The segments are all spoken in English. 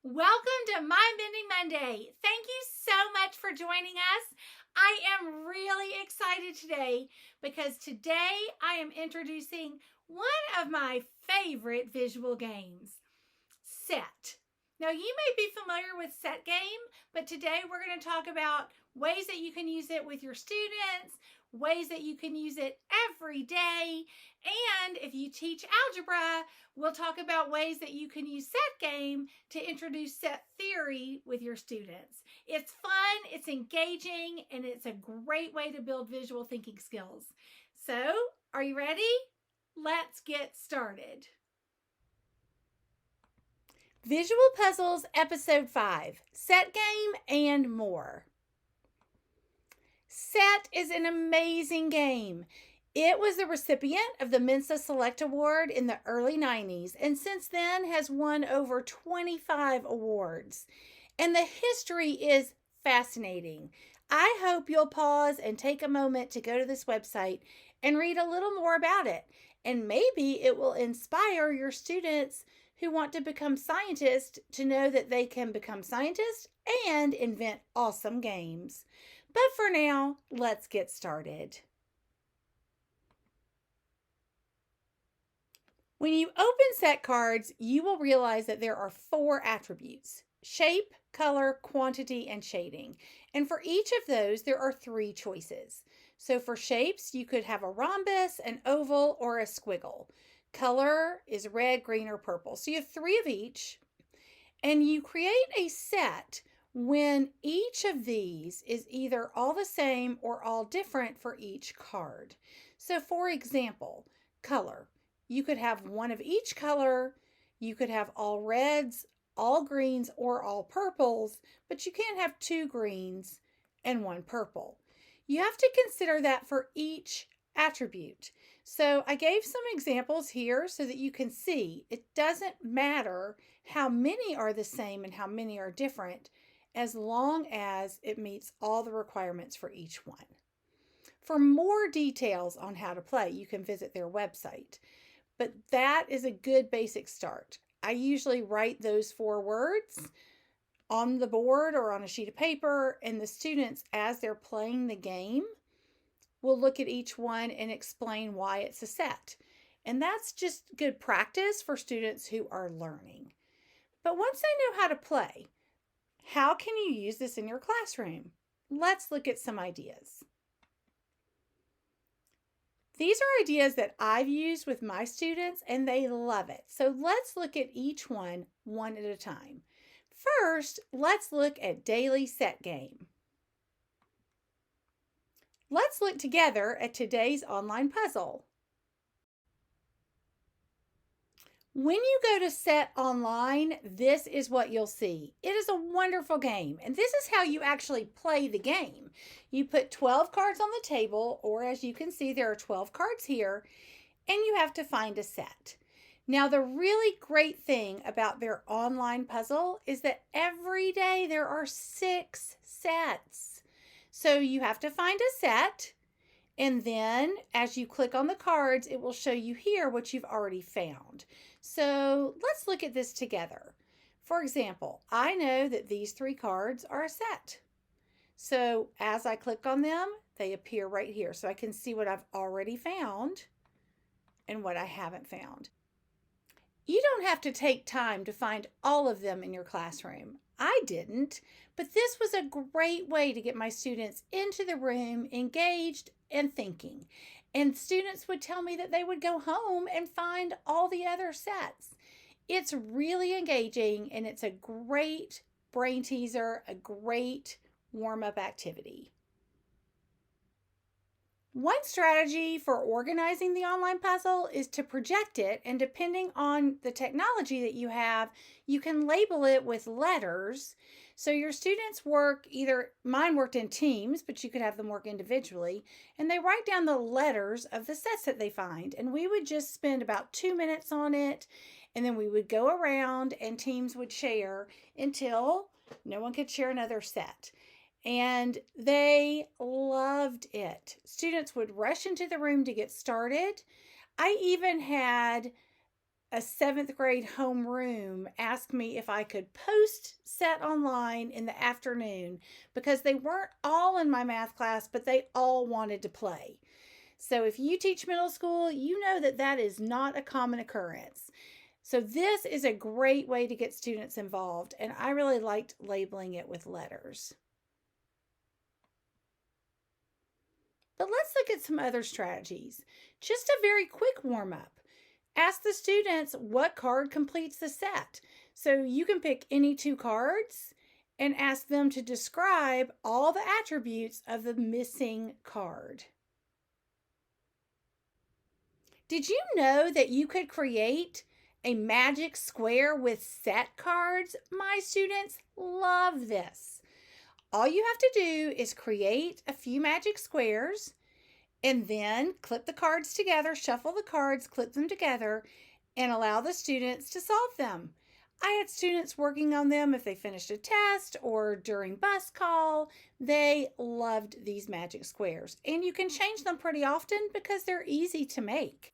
Welcome to Mind Bending Monday. Thank you so much for joining us. I am really excited today because today I am introducing one of my favorite visual games, Set. Now, you may be familiar with Set Game, but today we're going to talk about ways that you can use it with your students, ways that you can use it every day, and if you teach algebra, we'll talk about ways that you can use Set Game to introduce set theory with your students. It's fun, it's engaging, and it's a great way to build visual thinking skills. So, are you ready? Let's get started. Visual Puzzles, Episode 5, Set Game and More. Set is an amazing game. It was the recipient of the Mensa Select Award in the early 90s and since then has won over 25 awards. And the history is fascinating. I hope you'll pause and take a moment to go to this website and read a little more about it. And maybe it will inspire your students who want to become scientists to know that they can become scientists and invent awesome games. But for now, let's get started. When you open set cards, you will realize that there are 4 attributes: shape, color, quantity, and shading. And for each of those, there are 3 choices. So for shapes, you could have a rhombus, an oval, or a squiggle. Color is red, green, or purple. So you have 3 of each. And you create a set when each of these is either all the same or all different for each card. So for example, color. You could have one of each color. You could have all reds, all greens, or all purples, but you can't have 2 greens and 1 purple. You have to consider that for each attribute. So I gave some examples here so that you can see it doesn't matter how many are the same and how many are different, as long as it meets all the requirements for each one. For more details on how to play, you can visit their website. But that is a good basic start. I usually write those 4 words on the board or on a sheet of paper, and the students, as they're playing the game, will look at each one and explain why it's a set. And that's just good practice for students who are learning. But once they know how to play, how can you use this in your classroom? Let's look at some ideas. These are ideas that I've used with my students and they love it. So let's look at each one at a time. First, let's look at daily set game. Let's look together at today's online puzzle. When you go to Set Online, this is what you'll see. It is a wonderful game, and this is how you actually play the game. You put 12 cards on the table, or as you can see, there are 12 cards here, and you have to find a set. Now, the really great thing about their online puzzle is that every day there are 6 sets. So you have to find a set, and then as you click on the cards, it will show you here what you've already found. So let's look at this together. For example, I know that these 3 cards are a set. So as I click on them, they appear right here. So I can see what I've already found and what I haven't found. You don't have to take time to find all of them in your classroom. I didn't, but this was a great way to get my students into the room, engaged and thinking. And students would tell me that they would go home and find all the other sets. It's really engaging and it's a great brain teaser, a great warm-up activity. One strategy for organizing the online puzzle is to project it, and depending on the technology that you have, you can label it with letters. So your students work mine worked in teams, but you could have them work individually, and they write down the letters of the sets that they find. And we would just spend about 2 minutes on it, and then we would go around and teams would share until no one could share another set. And they loved it. Students would rush into the room to get started. I even had a 7th grade homeroom ask me if I could post set online in the afternoon because they weren't all in my math class, but they all wanted to play. So if you teach middle school, you know that that is not a common occurrence. So this is a great way to get students involved, and I really liked labeling it with letters. But let's look at some other strategies. Just a very quick warm up. Ask the students what card completes the set. So you can pick any 2 cards and ask them to describe all the attributes of the missing card. Did you know that you could create a magic square with set cards? My students love this. All you have to do is create a few magic squares and then clip the cards together, shuffle the cards, clip them together, and allow the students to solve them. I had students working on them if they finished a test or during bus call. They loved these magic squares, and you can change them pretty often because they're easy to make.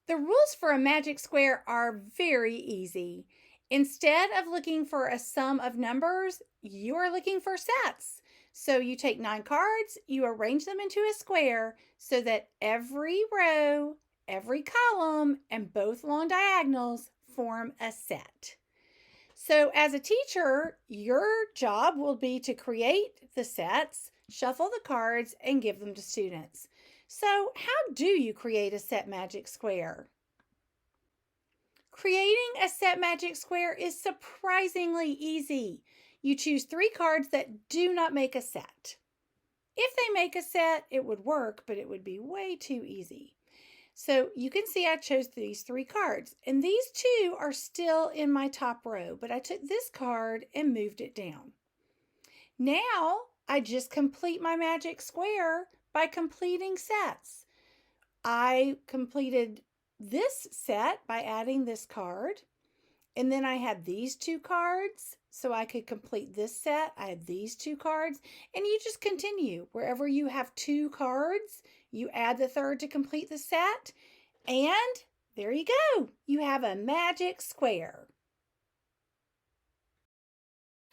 The rules for a magic square are very easy. Instead of looking for a sum of numbers, you are looking for sets. So you take 9 cards, you arrange them into a square so that every row, every column, and both long diagonals form a set. So as a teacher, your job will be to create the sets, shuffle the cards, and give them to students. So how do you create a set magic square? Creating a set magic square is surprisingly easy. You choose 3 cards that do not make a set. If they make a set, it would work, but it would be way too easy. So you can see I chose these 3 cards, and these 2 are still in my top row, but I took this card and moved it down. Now I just complete my magic square by completing sets. I completed this set by adding this card, and then I had these 2 cards, so I could complete this set. I had these 2 cards, and you just continue. Wherever you have 2 cards, you add the 3rd to complete the set, and there you go. You have a magic square.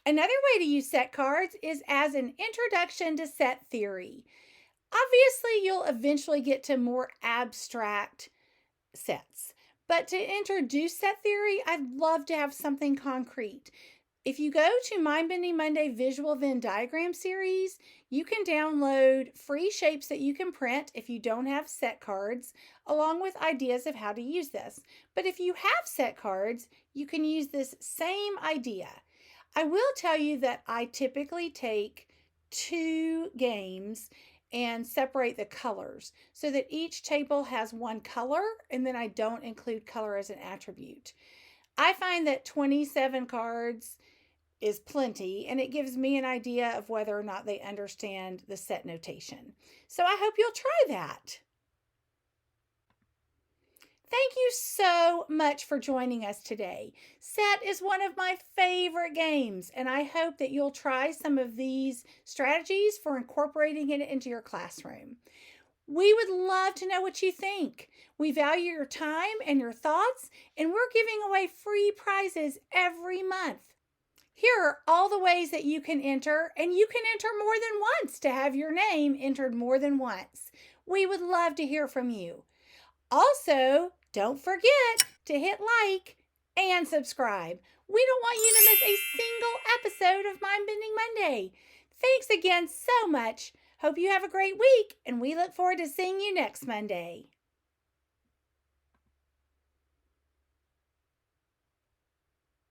Another way to use set cards is as an introduction to set theory. Obviously, you'll eventually get to more abstract sets. But to introduce set theory, I'd love to have something concrete. If you go to Mind Bending Monday Visual Venn Diagram Series, you can download free shapes that you can print if you don't have set cards, along with ideas of how to use this. But if you have set cards, you can use this same idea. I will tell you that I typically take 2 games and separate the colors so that each table has 1 color, and then I don't include color as an attribute. I find that 27 cards is plenty, and it gives me an idea of whether or not they understand the set notation. So I hope you'll try that. Thank you so much for joining us today. Set is one of my favorite games, and I hope that you'll try some of these strategies for incorporating it into your classroom. We would love to know what you think. We value your time and your thoughts, and we're giving away free prizes every month. Here are all the ways that you can enter, and you can enter more than once to have your name entered more than once. We would love to hear from you. Also, don't forget to hit like and subscribe. We don't want you to miss a single episode of Mind Bending Monday. Thanks again so much. Hope you have a great week, and we look forward to seeing you next Monday.